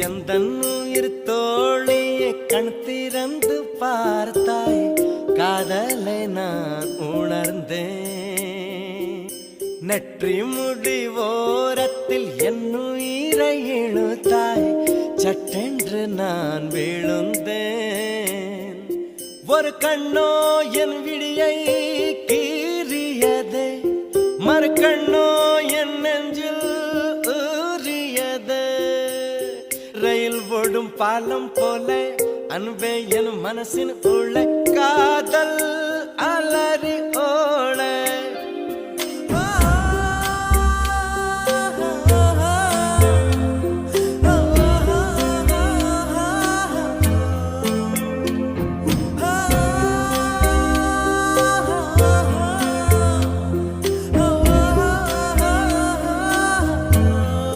எந்த உயிர் தோழியை கண் திறந்து பார்த்தாய், காதலை நான் உணர்ந்தேன். நெற்றி முடி ஓரத்தில் என் உயிரை இழுத்தாய், சட்டென்று நான் விழுந்தேன். ஒரு கண்ணோ என் விழியை கீறியதே, மறு கண்ணோ என் நெஞ்சில் ஊறியதே. ரயில் ஓடும் பாலம் போல அன்பே என் மனசின் உள்ள காதல் அலறி